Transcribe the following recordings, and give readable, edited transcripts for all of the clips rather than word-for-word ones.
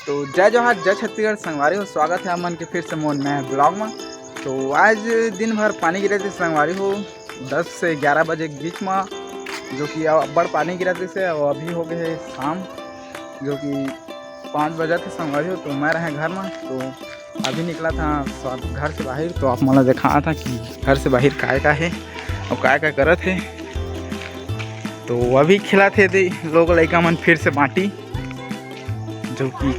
तो जय जोहार जय छत्तीसगढ़ संगवारी हो। स्वागत है अमन के फिर से मोन में ब्लॉग में। तो आज दिन भर पानी गिरे थे संगवारी हो 10 से 11 बजे के बीच में, जो कि बड़ पानी गिरा थे। और अभी हो गए शाम, जो कि 5 बजे थे संगवारी हो। तो मैं रहे घर में, तो अभी निकला था घर से बाहर। तो आप मला देखा था कि घर से बाहर का है और क्या करत है। तो अभी खिला थे लोग लड़का मन फिर से बाटी, जो कि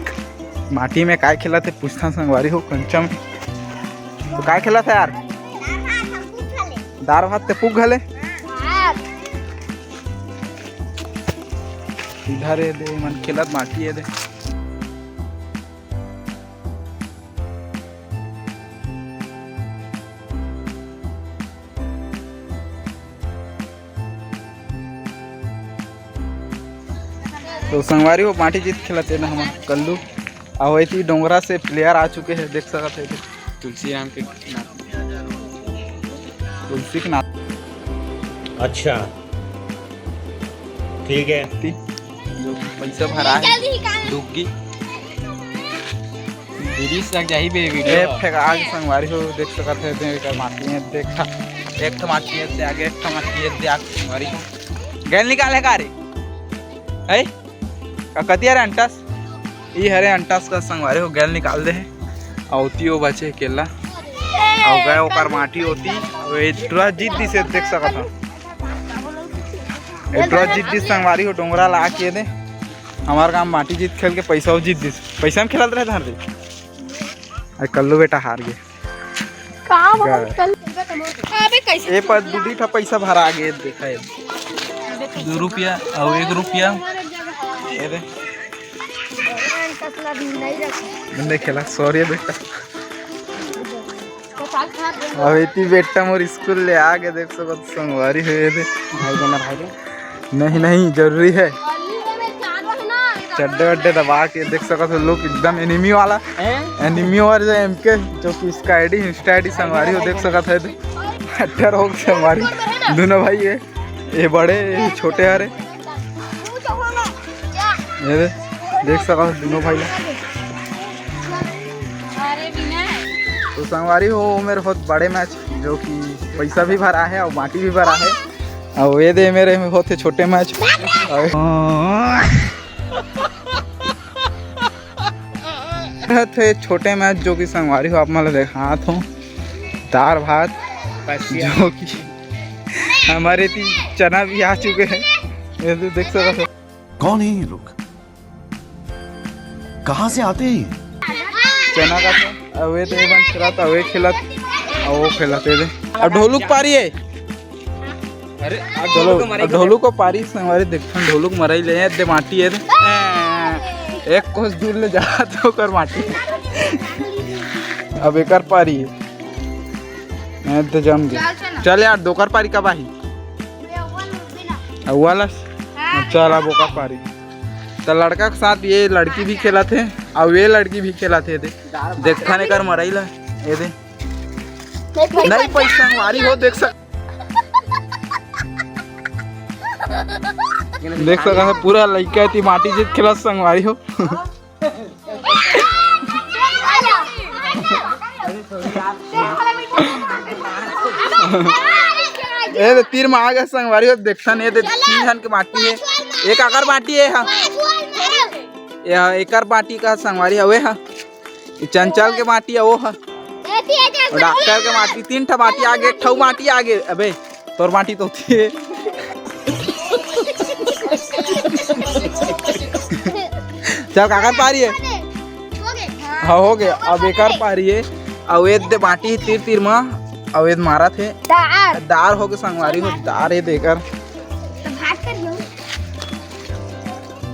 माटी में काय खिला थे पूछता संगवारी हो कंचा में। तो काय खिला था यार? दार भात ते पुग घले इधर है दे मन खिलत माटी है दे। तो संगवारी हो माटी जीत खिलाते ना हम कल्लू आवैती डोंगरा से प्लेयर आ चुके हैं, देख सकते थे तुलसी राम के तुलसी के नाथ। अच्छा ठीक है, जो पैसा भरा है डुग्गी आगे संगवारी हो देख सकते थे माटी है। देखा एक ठो माटी है आगे, एक ठो माटी है आगे संगवारी हो गैल निकाले का रे है कतिया रे अंटास ई हरे अंटास का संगवारी हो गैल निकाल दे औती हो बचे केला और गए ओकर माटी होती एट्रा जीत दी से देख सकत हो। एट्रा जीत दी संगवारी हो डोंगरा ला के दे हमार गांव माटी जीत खेल के पैसा जीत दी। पैसा में खेलत रहे हार दे कल्लू बेटा हार गए ए पर दूधी ठा पैसा भरा गए। देखा 2 रुपया और 1 रुपया बंदे खेला। सॉरी बेटा अब इतनी बेटा मोर स्कूल ले आ गए देख सको संगवारी हुए थे भाई देना भाई नहीं जरूरी है चड्डे वड्डे दबा के देख सको तो लोग एकदम एनिमी वाला एनिमी और जो एम के जो कि इसका आईडी इंस्टा आईडी संगवारी हो देख सकत है। 18 हो संगवारी दोनों भाई है, ये बड़े ये छोटे हरे ये देख सका दोनों भाई। तो संगवारी हो मेरे बहुत बड़े मैच, जो कि पैसा भी भरा है और माटी भी भरा है। और ये दे मेरे में होते छोटे मैच थे छोटे मैच, जो कि संगवारी हो आप मतलब देखा हो दाल भात, जो कि हमारे चना भी आ चुके हैं। ये देख सकते कौन है ये लोग, कहाँ से आते हैं? चना का अवे तो बन खिलात अवे खिलात और वो खिलाते थे। अब ढोलुक पारी है, अरे चलो ढोलू को पारी संगवारी देखन ढोलुक मरई ले दे माटी है एक कोस दूर ले जा तो कर माटी अब एकर पारी है मैं तो जम गया। चल यार दोकर पारी का बाही वाला चल अब ओकर पारी। तो लड़का के साथ ये लड़की भी खेला थे और ये लड़की भी खेला थे देखा ने कर मरई ला ये दे नहीं पैसा संगवारी हो देख सकता पूरा लड़का थी माटी जीत खेला संगवारी हो। ये तीर में आ गया संगवारी हो देखता नहीं 3 जन की माटी है, एक आकर माटी है हाँ यह एकर माटी का संगवारी हवे हा चंचल के माटी है वो हा डॉक्टर के माटी 3 ठा माटी आगे एक ठौ माटी आगे। अबे तोर माटी तो थी चल काकर पारी है हाँ हो गया। अब एकर पारी है अवैध दे माटी तीर तीर में अवैध मारा थे दार हो गए संगवारी हो दार है देकर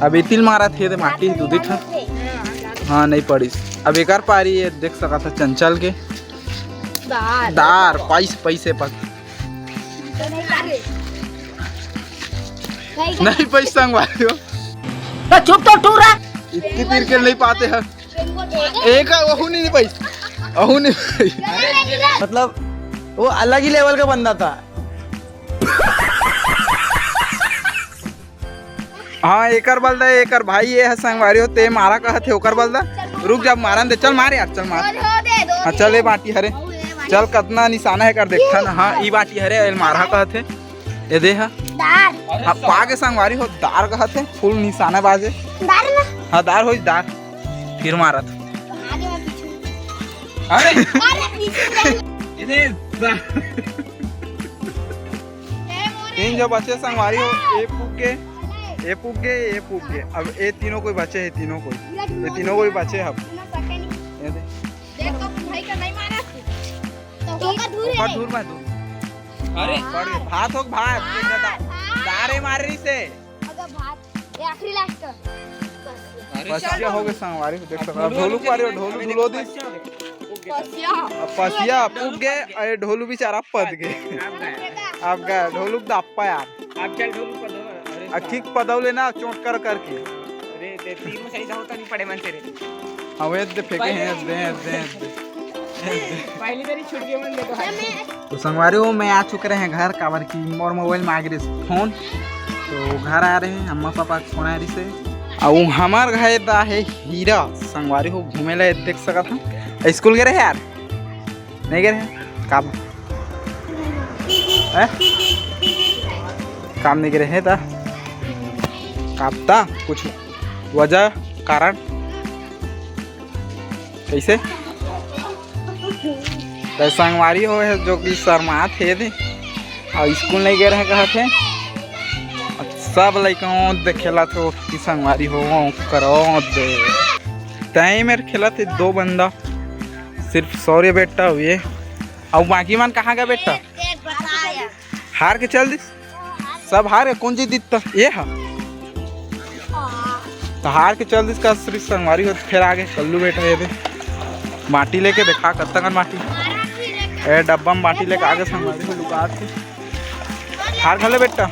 अब इतिल मारा थे माटी दूधी था हाँ नहीं पड़ी। अब एकर पारी है देख सका था चंचल के दार पैसे पर नहीं पैसा संगवारी हो चुप तो टूरा इतनी तीर के नहीं पाते हैं एक वहू नहीं पैसा वहू नहीं मतलब वो अलग ही लेवल का बंदा था। हाँ एकर बलदा एकर भाई ये है संगवारी होते मारा कहत है ओकर बलदा रुक जा मारन दे चल मार यार चल मार हाँ चल ये बाटी हरे चल कितना निशाना है कर देखता ना हाँ ई बाटी हरे एल मारा कहत है ये दे हा हाँ पागे संगवारी हो दार कहत है फुल निशाना बाजे हाँ दार हो दार फिर मारत अरे तीन जो बच्चे संगवारी हो ए पूग गए अब ये तीनों कोई बचे है तीनों कोई ये तीनों कोई बचे अब ये दे दूर में दूर अरे भात हो भात दारे मार रही से पसिया हो गए संगवारी देख सकते ढोलू पारे ढोलू दुलो दी पसिया पूग गए अरे ढोलू बेचारा पद गए अब गए ढोलू दप्पा यार आप चल ढोलू पदो अखिक पदौले ना चोट कर करके अरे दे तीनों सही होता नहीं पड़े मन तेरे अवैध दे फेंके हैं दे पहली बारी छूट गए मन देखो हां तो संगवारी हो मैं आ चुके रहे हैं घर कावर की मोर मोबाइल में आ गए फोन तो घर आ रहे हैं अम्मा पापा फोन आ रही से और हमार घर दा है हीरा संगवारी हो घूमे ला देख सका था स्कूल गए रहे यार नहीं गए रहे काम नहीं गए रहे था कापता कुछ वजह कारण कैसे तो संगवारी हो है जो कि शर्मात है थे और स्कूल नहीं गए रहे कहा थे सब लड़कों देखेला तो कि संगवारी हो करो दे तय मेरे खेला थे दो बंदा सिर्फ सौर्य बेटा हुए और बाकी मन कहाँ गया बेटा हार के चल दी सब हार कौन जी दिखता ये है तो हार के चल दी का सिर्फ संगवारी हो फिर आगे कल्लू बेटा ये दे माटी लेके देखा कब तक माटी ए डब्बा में माटी लेके आगे संगवारी हो लुका थी हार खले बेटा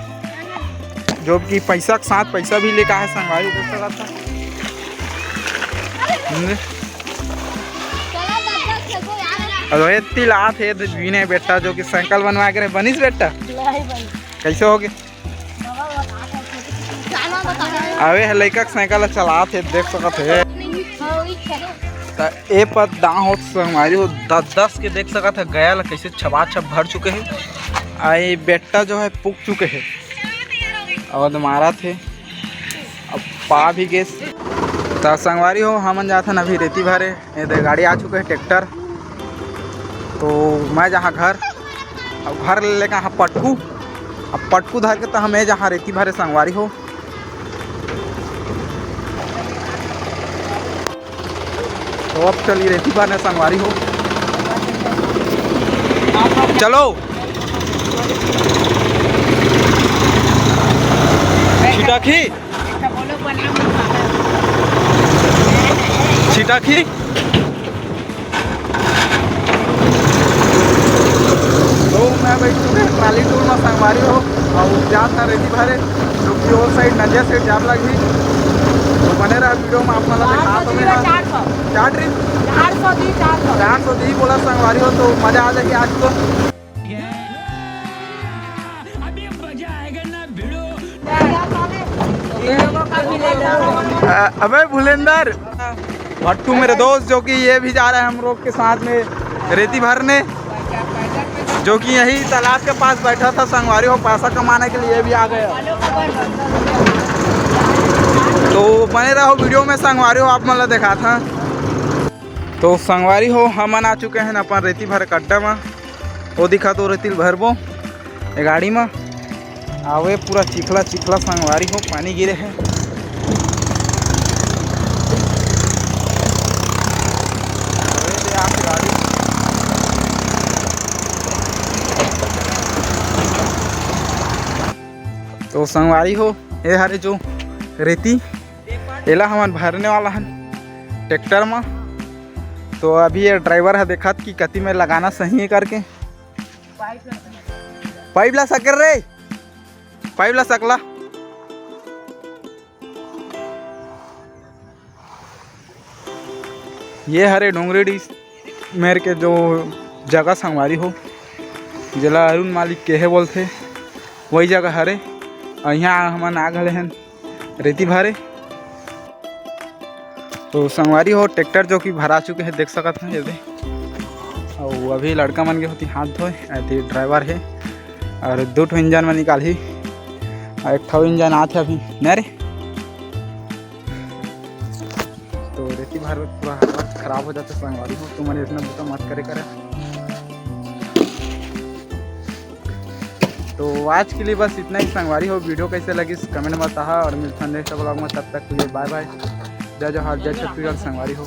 जो कि पैसा के साथ पैसा भी लेके आए संगवारी देख सका था अरे तिला थे जीने बेटा जो कि साइकिल बनवा के बनिस बेटा कैसे हो गए अवे लड़का साइकिल चला थे देख सकते है ए पर दाँ हो हमारी हो 10 के देख सका था गया कैसे छबा छप भर चुके हैं आए बेटा जो है पुग चुके हैं और मारा थे अब पा भी गए तो संगवारी हो हम जाता ना अभी रेती भरे ये गाड़ी आ चुके हैं ट्रैक्टर तो मैं जहाँ घर अब घर ले लेकर यहाँ पटकू अब पटकू धर के तो हमें जहाँ रेती भरे संगवारी हो तो अब चलिए रेती भरने संगवारी हो चलो छिटाखी छिटाखी तो मैं बैठ चुके ट्राली टूर में संगवारी हो और जाता रेती भरे जो कि वो साइड नदिया साइड जाम लगी तो बने रहा वीडियो में आप दिखा तो मैं क्या ट्रिप 400 दी बोला संगवारी हो तो मजा आ जाएगी आज तो अबे भुलेंदर भट्टू मेरे दोस्त जो कि ये भी जा रहा है हम लोग के साथ में रेती भरने जो कि यही तालाब के पास बैठा था संगवारी हो पैसा कमाने के लिए भी आ गया तो बने रहो वीडियो में संगवारी हो आप मतलब देखा था तो संगवारी हो हम आ चुके हैं अपन रेती भर गड्ढा में वो दिखा तो रेती भरबो गाड़ी में आवे पूरा चिखला चिखला संगवारी हो पानी गिरे है तो संगवारी हो ये हरे जो रेती एला हमारे भरने वाला है ट्रैक्टर में तो अभी ये ड्राइवर है देखा कि कति में लगाना सही है करके पाइप ला सकर रे पाइप ला सकला ये हरे डोंगरेडी मेरे के जो जगह संगवारी हो जिला अरुण मालिक के है बोलते वही जगह हरे और यहाँ हम आ गए हैं रेती भरे। तो संगवारी हो ट्रैक्टर जो कि भरा चुके हैं, देख सकते हैं ये दे। और अभी लड़का मन के होती हाथ धोए, ऐसे ड्राइवर है और 2 ठो इंजन में निकाली और 1 ठो इंजन आते अभी न रे। तो रेती भर पूरा हालत खराब हो जाता संगवारी हो, तो मैंने इतना बुता मत करे। तो आज के लिए बस इतना ही संगवारी हो। वीडियो कैसे लगी कमेंट में बता और मिलता है नेक्स्ट ब्लॉग में। तब तक के लिए बाय बाय। जय जोहार, जय छत्तीसगढ़ संगवारी हो।